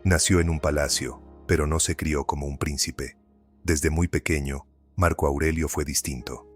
Nació en un palacio, pero no se crió como un príncipe. Desde muy pequeño, Marco Aurelio fue distinto.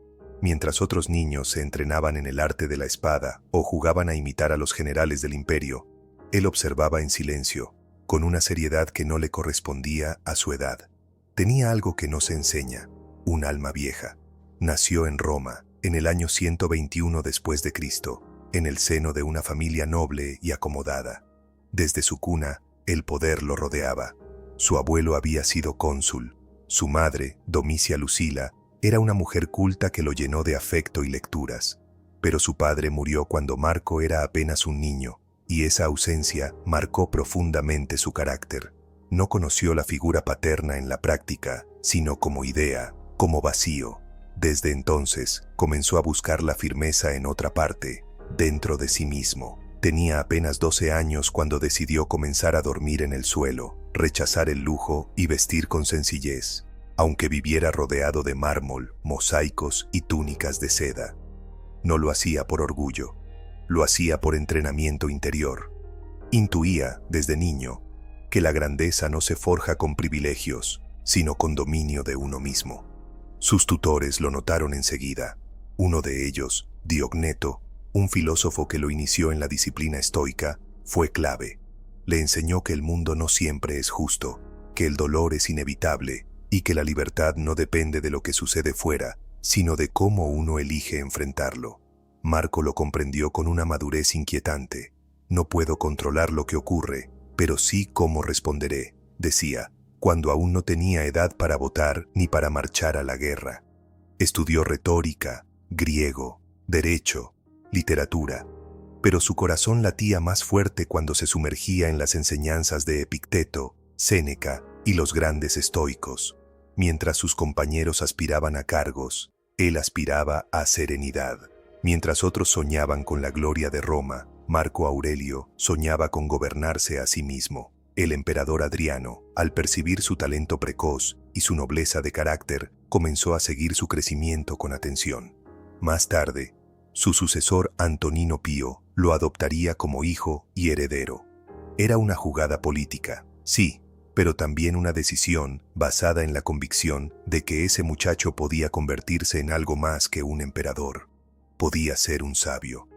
Mientras otros niños se entrenaban en el arte de la espada o jugaban a imitar a los generales del imperio, él observaba en silencio, con una seriedad que no le correspondía a su edad. Tenía algo que no se enseña, un alma vieja. Nació en Roma, en el año 121 después de Cristo, en el seno de una familia noble y acomodada. Desde su cuna, el poder lo rodeaba. Su abuelo había sido cónsul. Su madre, Domicia Lucila, era una mujer culta que lo llenó de afecto y lecturas. Pero su padre murió cuando Marco era apenas un niño, y esa ausencia marcó profundamente su carácter. No conoció la figura paterna en la práctica, sino como idea, como vacío. Desde entonces, comenzó a buscar la firmeza en otra parte, dentro de sí mismo. Tenía apenas 12 años cuando decidió comenzar a dormir en el suelo, rechazar el lujo y vestir con sencillez, aunque viviera rodeado de mármol, mosaicos y túnicas de seda. No lo hacía por orgullo, lo hacía por entrenamiento interior. Intuía, desde niño, que la grandeza no se forja con privilegios, sino con dominio de uno mismo. Sus tutores lo notaron enseguida. Uno de ellos, Diogneto, un filósofo que lo inició en la disciplina estoica, fue clave. Le enseñó que el mundo no siempre es justo, que el dolor es inevitable y que la libertad no depende de lo que sucede fuera, sino de cómo uno elige enfrentarlo. Marco lo comprendió con una madurez inquietante. No puedo controlar lo que ocurre, pero sí cómo responderé, decía, cuando aún no tenía edad para votar ni para marchar a la guerra. Estudió retórica, griego, derecho, literatura, pero su corazón latía más fuerte cuando se sumergía en las enseñanzas de Epicteto, Séneca y los grandes estoicos. Mientras sus compañeros aspiraban a cargos, él aspiraba a serenidad. Mientras otros soñaban con la gloria de Roma, Marco Aurelio soñaba con gobernarse a sí mismo. El emperador Adriano, al percibir su talento precoz y su nobleza de carácter, comenzó a seguir su crecimiento con atención. Más tarde, su sucesor Antonino Pío lo adoptaría como hijo y heredero. Era una jugada política, sí, pero también una decisión basada en la convicción de que ese muchacho podía convertirse en algo más que un emperador. Podía ser un sabio.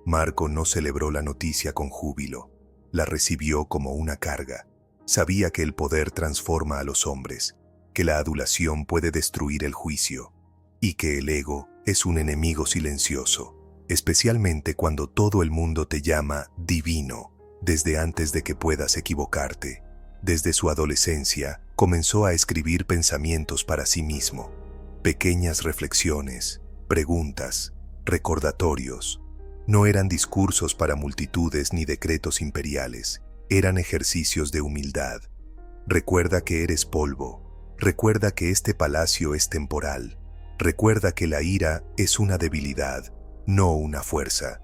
Marco no celebró la noticia con júbilo. La recibió como una carga. Sabía que el poder transforma a los hombres, que la adulación puede destruir el juicio, y que el ego es un enemigo silencioso, especialmente cuando todo el mundo te llama divino, desde antes de que puedas equivocarte. Desde su adolescencia, comenzó a escribir pensamientos para sí mismo, pequeñas reflexiones, preguntas, recordatorios. No eran discursos para multitudes ni decretos imperiales, eran ejercicios de humildad. Recuerda que eres polvo, recuerda que este palacio es temporal, recuerda que la ira es una debilidad, no una fuerza.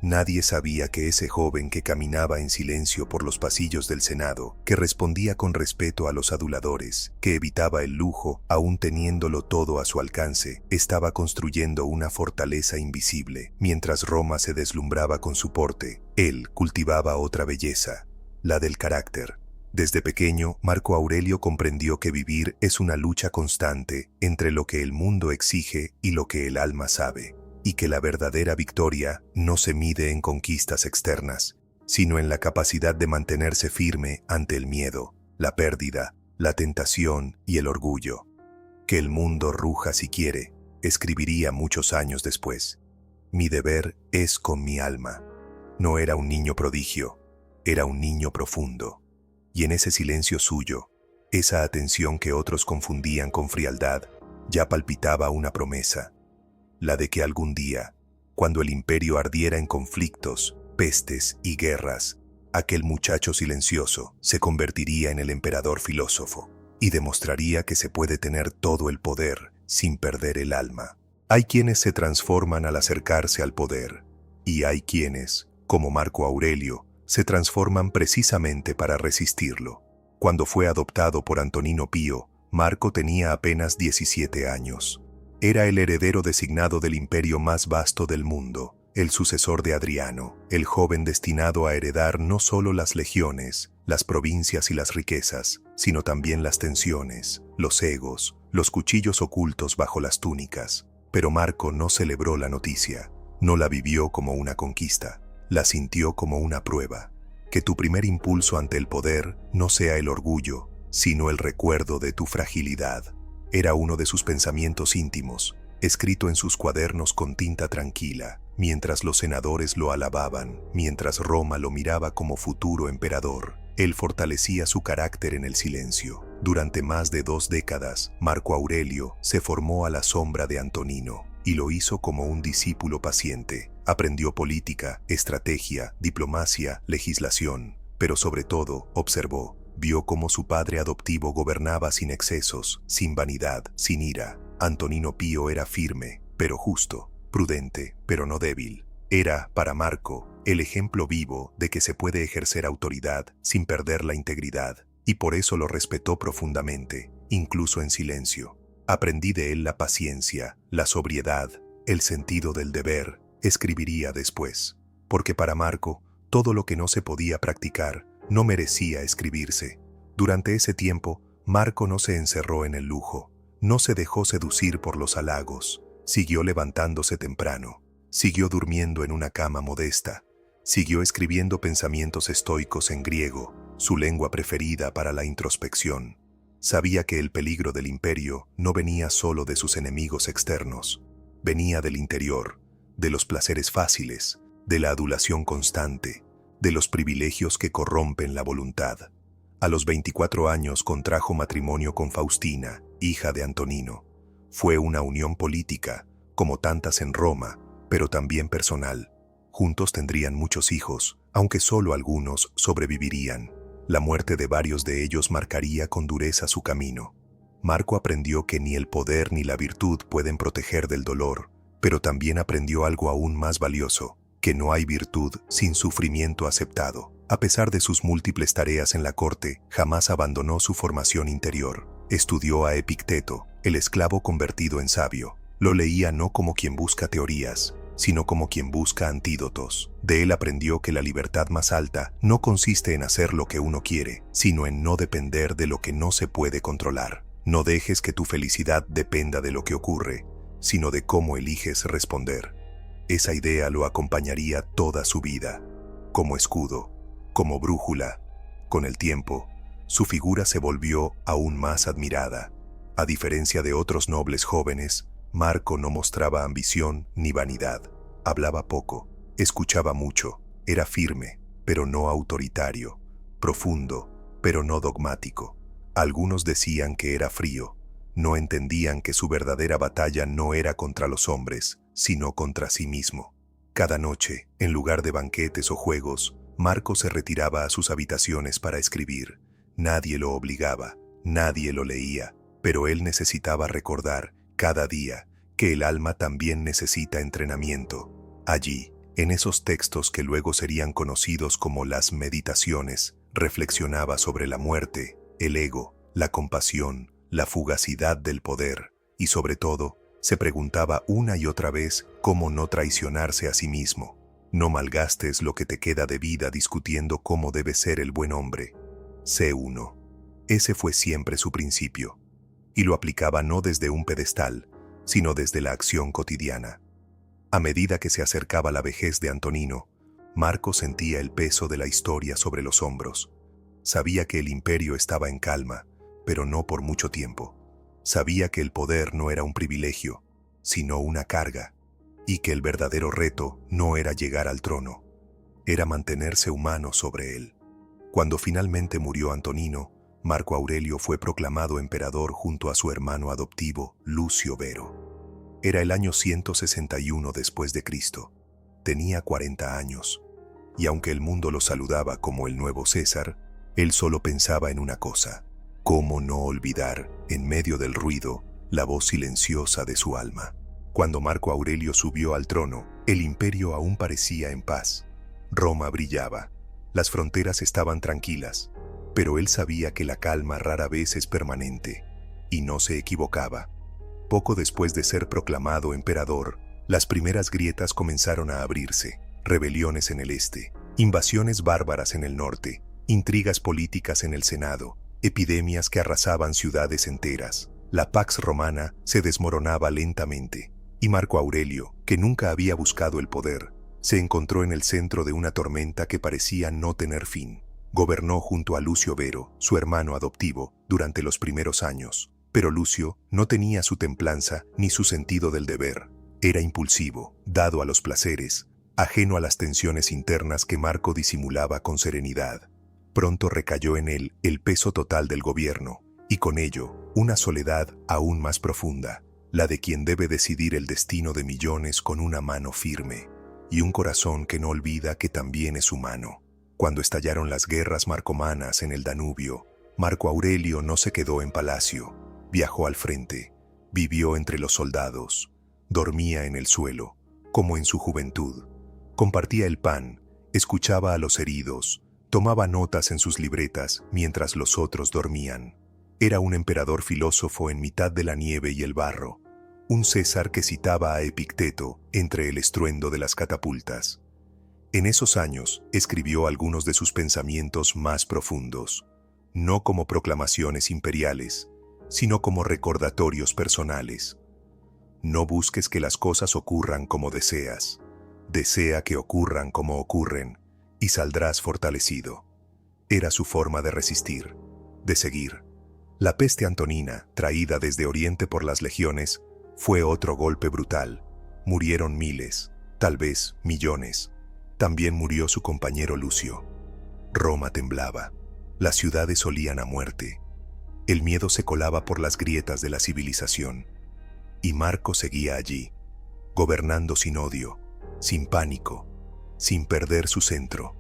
Nadie sabía que ese joven que caminaba en silencio por los pasillos del Senado, que respondía con respeto a los aduladores, que evitaba el lujo aún teniéndolo todo a su alcance, estaba construyendo una fortaleza invisible. Mientras Roma se deslumbraba con su porte, él cultivaba otra belleza, la del carácter. Desde pequeño, Marco Aurelio comprendió que vivir es una lucha constante entre lo que el mundo exige y lo que el alma sabe, y que la verdadera victoria no se mide en conquistas externas, sino en la capacidad de mantenerse firme ante el miedo, la pérdida, la tentación y el orgullo. Que el mundo ruja si quiere, escribiría muchos años después. Mi deber es con mi alma. No era un niño prodigio, era un niño profundo. Y en ese silencio suyo, esa atención que otros confundían con frialdad, ya palpitaba una promesa, la de que algún día, cuando el imperio ardiera en conflictos, pestes y guerras, aquel muchacho silencioso se convertiría en el emperador filósofo y demostraría que se puede tener todo el poder sin perder el alma. Hay quienes se transforman al acercarse al poder, y hay quienes, como Marco Aurelio, se transforman precisamente para resistirlo. Cuando fue adoptado por Antonino Pío, Marco tenía apenas 17 años. Era el heredero designado del imperio más vasto del mundo, el sucesor de Adriano, el joven destinado a heredar no solo las legiones, las provincias y las riquezas, sino también las tensiones, los egos, los cuchillos ocultos bajo las túnicas. Pero Marco no celebró la noticia, no la vivió como una conquista, la sintió como una prueba. Que tu primer impulso ante el poder no sea el orgullo, sino el recuerdo de tu fragilidad. Era uno de sus pensamientos íntimos, escrito en sus cuadernos con tinta tranquila, mientras los senadores lo alababan, mientras Roma lo miraba como futuro emperador. Él fortalecía su carácter en el silencio. Durante más de 2 décadas, Marco Aurelio se formó a la sombra de Antonino, y lo hizo como un discípulo paciente. Aprendió política, estrategia, diplomacia, legislación, pero sobre todo observó, vio cómo su padre adoptivo gobernaba sin excesos, sin vanidad, sin ira. Antonino Pío era firme, pero justo, prudente, pero no débil. Era, para Marco, el ejemplo vivo de que se puede ejercer autoridad sin perder la integridad, y por eso lo respetó profundamente, incluso en silencio. Aprendí de él la paciencia, la sobriedad, el sentido del deber, escribiría después. Porque para Marco, todo lo que no se podía practicar no merecía escribirse. Durante ese tiempo, Marco no se encerró en el lujo, no se dejó seducir por los halagos, siguió levantándose temprano, siguió durmiendo en una cama modesta, siguió escribiendo pensamientos estoicos en griego, su lengua preferida para la introspección. Sabía que el peligro del imperio no venía solo de sus enemigos externos, venía del interior, de los placeres fáciles, de la adulación constante, de los privilegios que corrompen la voluntad. A los 24 años contrajo matrimonio con Faustina, hija de Antonino. Fue una unión política, como tantas en Roma, pero también personal. Juntos tendrían muchos hijos, aunque solo algunos sobrevivirían. La muerte de varios de ellos marcaría con dureza su camino. Marco aprendió que ni el poder ni la virtud pueden proteger del dolor, pero también aprendió algo aún más valioso, que no hay virtud sin sufrimiento aceptado. A pesar de sus múltiples tareas en la corte, jamás abandonó su formación interior. Estudió a Epicteto, el esclavo convertido en sabio. Lo leía no como quien busca teorías, sino como quien busca antídotos. De él aprendió que la libertad más alta no consiste en hacer lo que uno quiere, sino en no depender de lo que no se puede controlar. No dejes que tu felicidad dependa de lo que ocurre, sino de cómo eliges responder. Esa idea lo acompañaría toda su vida, como escudo, como brújula. Con el tiempo, su figura se volvió aún más admirada. A diferencia de otros nobles jóvenes, Marco no mostraba ambición ni vanidad. Hablaba poco, escuchaba mucho, era firme, pero no autoritario, profundo, pero no dogmático. Algunos decían que era frío, no entendían que su verdadera batalla no era contra los hombres, sino contra sí mismo. Cada noche, en lugar de banquetes o juegos, Marco se retiraba a sus habitaciones para escribir. Nadie lo obligaba, nadie lo leía, pero él necesitaba recordar, cada día, que el alma también necesita entrenamiento. Allí, en esos textos que luego serían conocidos como las Meditaciones, reflexionaba sobre la muerte, el ego, la compasión, la fugacidad del poder, y sobre todo, se preguntaba una y otra vez cómo no traicionarse a sí mismo. No malgastes lo que te queda de vida discutiendo cómo debe ser el buen hombre. Sé uno. Ese fue siempre su principio. Y lo aplicaba no desde un pedestal, sino desde la acción cotidiana. A medida que se acercaba la vejez de Antonino, Marco sentía el peso de la historia sobre los hombros. Sabía que el imperio estaba en calma, pero no por mucho tiempo. Sabía que el poder no era un privilegio, sino una carga, y que el verdadero reto no era llegar al trono, era mantenerse humano sobre él. Cuando finalmente murió Antonino, Marco Aurelio fue proclamado emperador junto a su hermano adoptivo, Lucio Vero. Era el año 161 después de Cristo. Tenía 40 años, y aunque el mundo lo saludaba como el nuevo César, él solo pensaba en una cosa: cómo no olvidar, en medio del ruido, la voz silenciosa de su alma. Cuando Marco Aurelio subió al trono, el imperio aún parecía en paz. Roma brillaba, las fronteras estaban tranquilas, pero él sabía que la calma rara vez es permanente, y no se equivocaba. Poco después de ser proclamado emperador, las primeras grietas comenzaron a abrirse: rebeliones en el este, invasiones bárbaras en el norte, Intrigas políticas en el Senado, epidemias que arrasaban ciudades enteras. La Pax Romana se desmoronaba lentamente, y Marco Aurelio, que nunca había buscado el poder, se encontró en el centro de una tormenta que parecía no tener fin. Gobernó junto a Lucio Vero, su hermano adoptivo, durante los primeros años, pero Lucio no tenía su templanza ni su sentido del deber. Era impulsivo, dado a los placeres, ajeno a las tensiones internas que Marco disimulaba con serenidad. Pronto recayó en él el peso total del gobierno, y con ello, una soledad aún más profunda, la de quien debe decidir el destino de millones con una mano firme, y un corazón que no olvida que también es humano. Cuando estallaron las guerras marcomanas en el Danubio, Marco Aurelio no se quedó en palacio, viajó al frente, vivió entre los soldados, dormía en el suelo, como en su juventud, compartía el pan, escuchaba a los heridos, tomaba notas en sus libretas mientras los otros dormían. Era un emperador filósofo en mitad de la nieve y el barro, un César que citaba a Epicteto entre el estruendo de las catapultas. En esos años escribió algunos de sus pensamientos más profundos, no como proclamaciones imperiales, sino como recordatorios personales. No busques que las cosas ocurran como deseas, desea que ocurran como ocurren, y saldrás fortalecido. Era su forma de resistir, de seguir. La peste antonina, traída desde Oriente por las legiones, fue otro golpe brutal. Murieron miles, tal vez millones. También murió su compañero Lucio. Roma temblaba. Las ciudades olían a muerte. El miedo se colaba por las grietas de la civilización. Y Marco seguía allí, gobernando sin odio, sin pánico, sin perder su centro.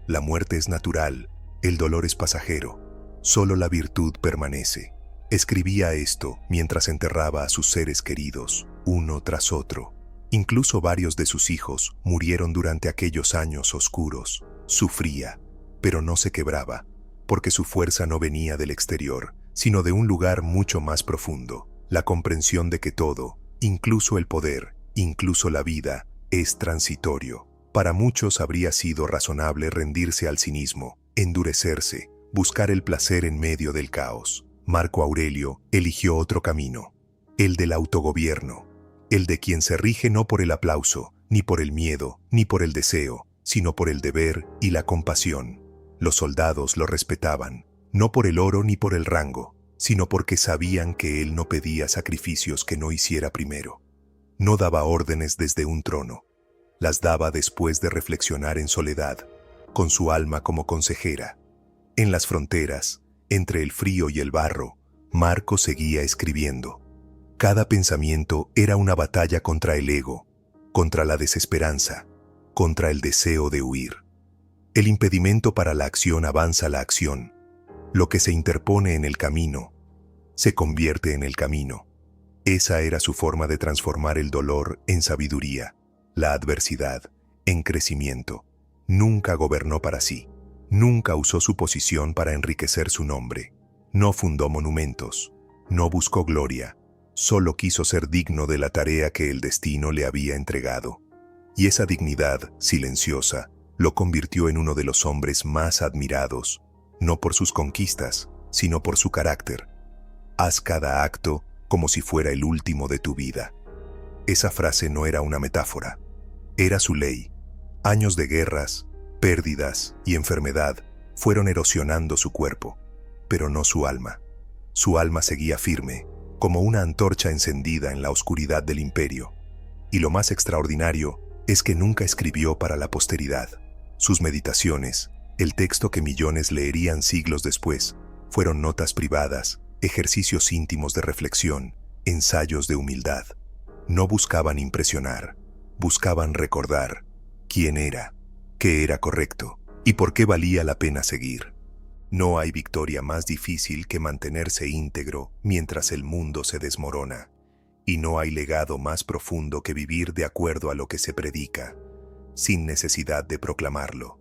La muerte es natural, el dolor es pasajero, solo la virtud permanece. Escribía esto mientras enterraba a sus seres queridos, uno tras otro. Incluso varios de sus hijos murieron durante aquellos años oscuros. Sufría, pero no se quebraba, porque su fuerza no venía del exterior, sino de un lugar mucho más profundo, la comprensión de que todo, incluso el poder, incluso la vida, es transitorio. Para muchos habría sido razonable rendirse al cinismo, endurecerse, buscar el placer en medio del caos. Marco Aurelio eligió otro camino, el del autogobierno, el de quien se rige no por el aplauso, ni por el miedo, ni por el deseo, sino por el deber y la compasión. Los soldados lo respetaban, no por el oro ni por el rango, sino porque sabían que él no pedía sacrificios que no hiciera primero. No daba órdenes desde un trono, las daba después de reflexionar en soledad, con su alma como consejera. En las fronteras, entre el frío y el barro, Marco seguía escribiendo. Cada pensamiento era una batalla contra el ego, contra la desesperanza, contra el deseo de huir. El impedimento para la acción avanza la acción. Lo que se interpone en el camino, se convierte en el camino. Esa era su forma de transformar el dolor en sabiduría, la adversidad en crecimiento. Nunca gobernó para sí, nunca usó su posición para enriquecer su nombre. No fundó monumentos, no buscó gloria, solo quiso ser digno de la tarea que el destino le había entregado. Y esa dignidad, silenciosa, lo convirtió en uno de los hombres más admirados, no por sus conquistas, sino por su carácter. Haz cada acto como si fuera el último de tu vida. Esa frase no era una metáfora, era su ley. Años de guerras, pérdidas y enfermedad fueron erosionando su cuerpo, pero no su alma. Su alma seguía firme, como una antorcha encendida en la oscuridad del imperio. Y lo más extraordinario es que nunca escribió para la posteridad. Sus meditaciones, el texto que millones leerían siglos después, fueron notas privadas, ejercicios íntimos de reflexión, ensayos de humildad. No buscaban impresionar, buscaban recordar quién era, qué era correcto y por qué valía la pena seguir. No hay victoria más difícil que mantenerse íntegro mientras el mundo se desmorona, y no hay legado más profundo que vivir de acuerdo a lo que se predica, sin necesidad de proclamarlo.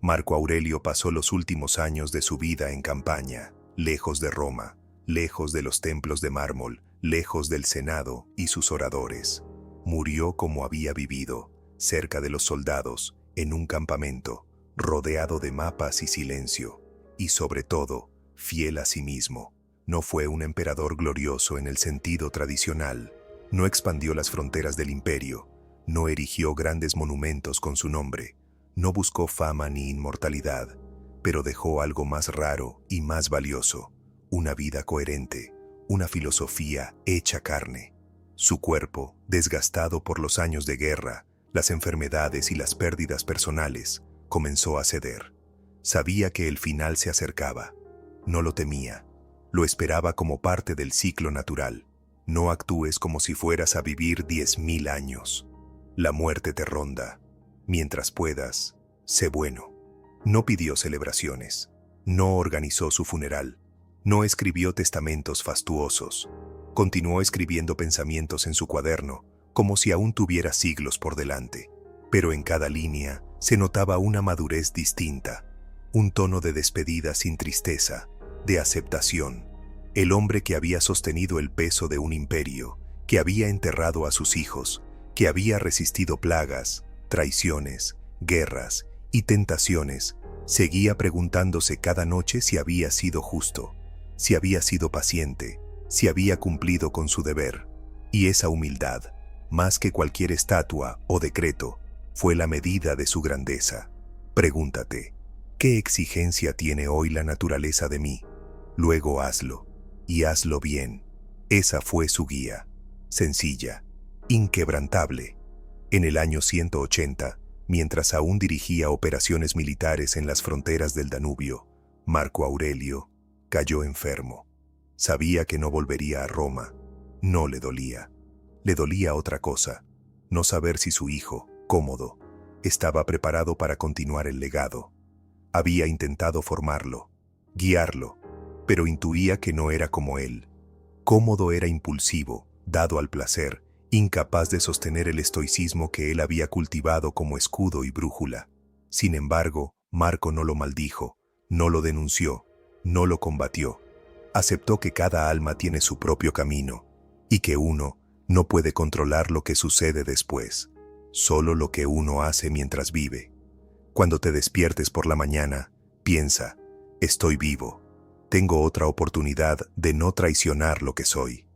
Marco Aurelio pasó los últimos años de su vida en campaña, lejos de Roma, lejos de los templos de mármol, lejos del Senado y sus oradores. Murió como había vivido, cerca de los soldados, en un campamento, rodeado de mapas y silencio, y sobre todo, fiel a sí mismo. No fue un emperador glorioso en el sentido tradicional, no expandió las fronteras del imperio, no erigió grandes monumentos con su nombre, no buscó fama ni inmortalidad, pero dejó algo más raro y más valioso, una vida coherente, una filosofía hecha carne. Su cuerpo, desgastado por los años de guerra, las enfermedades y las pérdidas personales, comenzó a ceder. Sabía que el final se acercaba. No lo temía. Lo esperaba como parte del ciclo natural. No actúes como si fueras a vivir 10.000 años. La muerte te ronda. Mientras puedas, sé bueno. No pidió celebraciones. No organizó su funeral. No escribió testamentos fastuosos. Continuó escribiendo pensamientos en su cuaderno, como si aún tuviera siglos por delante. Pero en cada línea se notaba una madurez distinta, un tono de despedida sin tristeza, de aceptación. El hombre que había sostenido el peso de un imperio, que había enterrado a sus hijos, que había resistido plagas, traiciones, guerras y tentaciones, seguía preguntándose cada noche si había sido justo, si había sido paciente, si había cumplido con su deber. Y esa humildad, más que cualquier estatua o decreto, fue la medida de su grandeza. Pregúntate, ¿qué exigencia tiene hoy la naturaleza de mí? Luego hazlo, y hazlo bien. Esa fue su guía, sencilla, inquebrantable. En el año 180, mientras aún dirigía operaciones militares en las fronteras del Danubio, Marco Aurelio cayó enfermo. Sabía que no volvería a Roma. No le dolía. Le dolía otra cosa, no saber si su hijo, Cómodo, estaba preparado para continuar el legado. Había intentado formarlo, guiarlo, pero intuía que no era como él. Cómodo era impulsivo, dado al placer, incapaz de sostener el estoicismo que él había cultivado como escudo y brújula. Sin embargo, Marco no lo maldijo, no lo denunció, no lo combatió. Aceptó que cada alma tiene su propio camino, y que uno no puede controlar lo que sucede después, solo lo que uno hace mientras vive. Cuando te despiertes por la mañana, piensa, estoy vivo, tengo otra oportunidad de no traicionar lo que soy.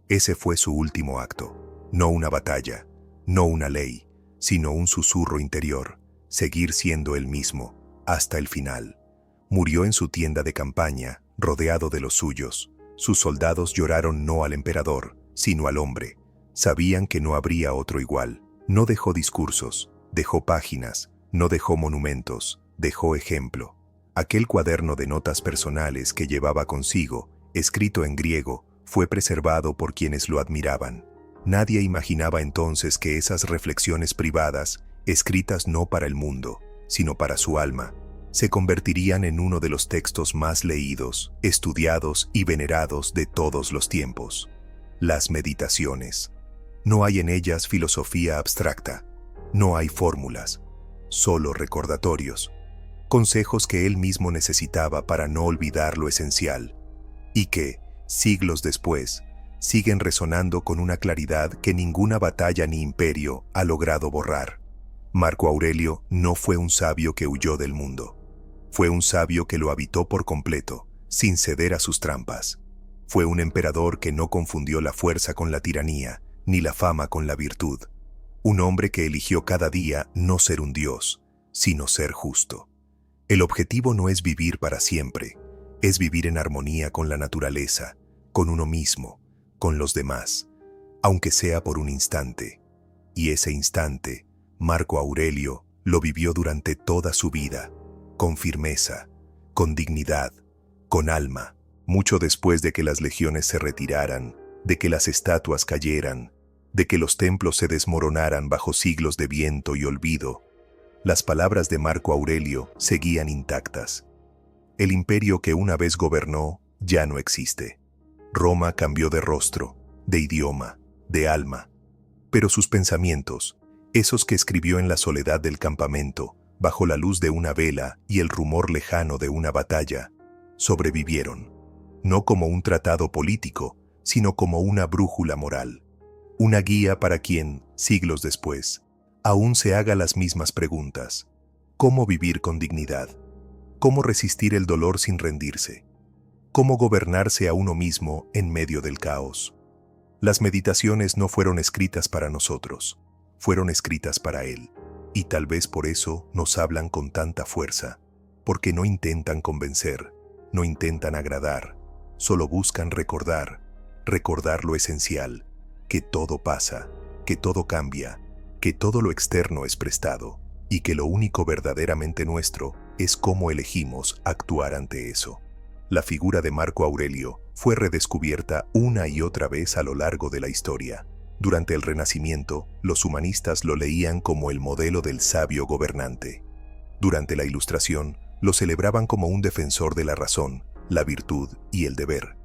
Ese fue su último acto, no una batalla, no una ley, sino un susurro interior, seguir siendo él mismo, hasta el final. Murió en su tienda de campaña, rodeado de los suyos. Sus soldados lloraron no al emperador, sino al hombre. Sabían que no habría otro igual. No dejó discursos, dejó páginas, no dejó monumentos, dejó ejemplo. Aquel cuaderno de notas personales que llevaba consigo, escrito en griego, fue preservado por quienes lo admiraban. Nadie imaginaba entonces que esas reflexiones privadas, escritas no para el mundo, sino para su alma, se convertirían en uno de los textos más leídos, estudiados y venerados de todos los tiempos. Las meditaciones. No hay en ellas filosofía abstracta, no hay fórmulas, solo recordatorios, consejos que él mismo necesitaba para no olvidar lo esencial, y que, siglos después, siguen resonando con una claridad que ninguna batalla ni imperio ha logrado borrar. Marco Aurelio no fue un sabio que huyó del mundo. Fue un sabio que lo habitó por completo, sin ceder a sus trampas. Fue un emperador que no confundió la fuerza con la tiranía, ni la fama con la virtud. Un hombre que eligió cada día no ser un dios, sino ser justo. El objetivo no es vivir para siempre, es vivir en armonía con la naturaleza, con uno mismo, con los demás, aunque sea por un instante. Y ese instante, Marco Aurelio lo vivió durante toda su vida, con firmeza, con dignidad, con alma. Mucho después de que las legiones se retiraran, de que las estatuas cayeran, de que los templos se desmoronaran bajo siglos de viento y olvido, las palabras de Marco Aurelio seguían intactas. El imperio que una vez gobernó ya no existe. Roma cambió de rostro, de idioma, de alma. Pero sus pensamientos, esos que escribió en la soledad del campamento, bajo la luz de una vela y el rumor lejano de una batalla, sobrevivieron, no como un tratado político, sino como una brújula moral, una guía para quien, siglos después, aún se haga las mismas preguntas. cómo vivir con dignidad, cómo resistir el dolor sin rendirse, cómo gobernarse a uno mismo en medio del caos. Las meditaciones no fueron escritas para nosotros, fueron escritas para Él, y tal vez por eso nos hablan con tanta fuerza, porque no intentan convencer, no intentan agradar, solo buscan recordar lo esencial, que todo pasa, que todo cambia, que todo lo externo es prestado, y que lo único verdaderamente nuestro es cómo elegimos actuar ante eso. La figura de Marco Aurelio fue redescubierta una y otra vez a lo largo de la historia. Durante el Renacimiento, los humanistas lo leían como el modelo del sabio gobernante. Durante la Ilustración, lo celebraban como un defensor de la razón, la virtud y el deber.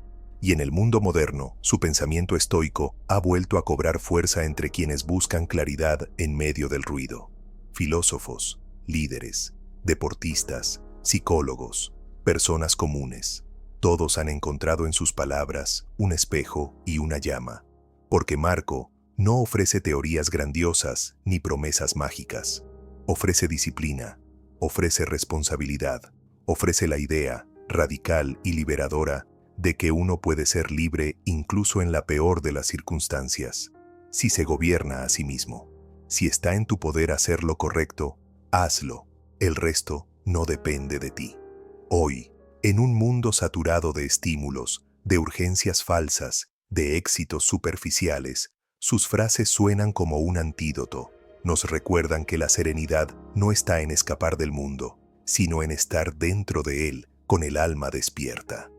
Y en el mundo moderno, su pensamiento estoico ha vuelto a cobrar fuerza entre quienes buscan claridad en medio del ruido. Filósofos, líderes, deportistas, psicólogos, personas comunes, todos han encontrado en sus palabras un espejo y una llama, porque Marco no ofrece teorías grandiosas ni promesas mágicas. Ofrece disciplina, ofrece responsabilidad, ofrece la idea, radical y liberadora, de que uno puede ser libre incluso en la peor de las circunstancias, si se gobierna a sí mismo. Si está en tu poder hacer lo correcto, hazlo, el resto no depende de ti. Hoy, en un mundo saturado de estímulos, de urgencias falsas, de éxitos superficiales, sus frases suenan como un antídoto. Nos recuerdan que la serenidad no está en escapar del mundo, sino en estar dentro de él, con el alma despierta.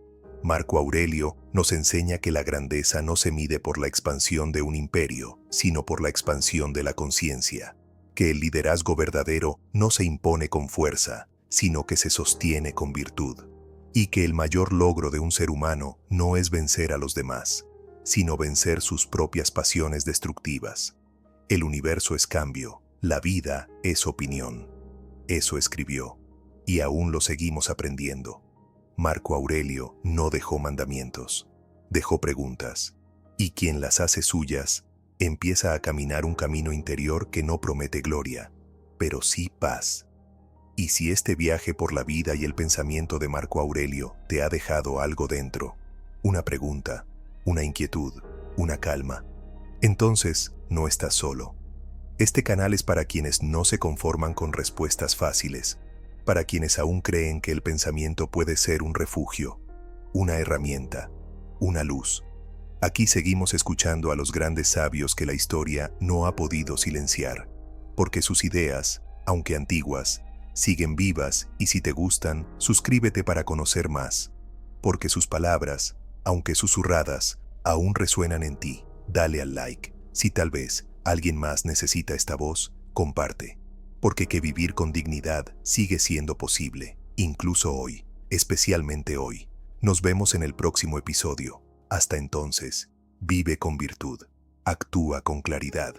Marco Aurelio nos enseña que la grandeza no se mide por la expansión de un imperio, sino por la expansión de la conciencia, que el liderazgo verdadero no se impone con fuerza, sino que se sostiene con virtud, y que el mayor logro de un ser humano no es vencer a los demás, sino vencer sus propias pasiones destructivas. El universo es cambio, la vida es opinión. Eso escribió, y aún lo seguimos aprendiendo. Marco Aurelio no dejó mandamientos, dejó preguntas, y quien las hace suyas, empieza a caminar un camino interior que no promete gloria, pero sí paz. Y si este viaje por la vida y el pensamiento de Marco Aurelio te ha dejado algo dentro, una pregunta, una inquietud, una calma, entonces no estás solo. Este canal es para quienes no se conforman con respuestas fáciles, para quienes aún creen que el pensamiento puede ser un refugio, una herramienta, una luz. Aquí seguimos escuchando a los grandes sabios que la historia no ha podido silenciar, porque sus ideas, aunque antiguas, siguen vivas, y si te gustan, suscríbete para conocer más, porque sus palabras, aunque susurradas, aún resuenan en ti. Dale al like. Si tal vez alguien más necesita esta voz, comparte, porque que vivir con dignidad sigue siendo posible, incluso hoy, especialmente hoy. Nos vemos en el próximo episodio. Hasta entonces, vive con virtud, actúa con claridad,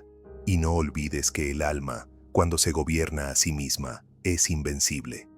y no olvides que el alma, cuando se gobierna a sí misma, es invencible.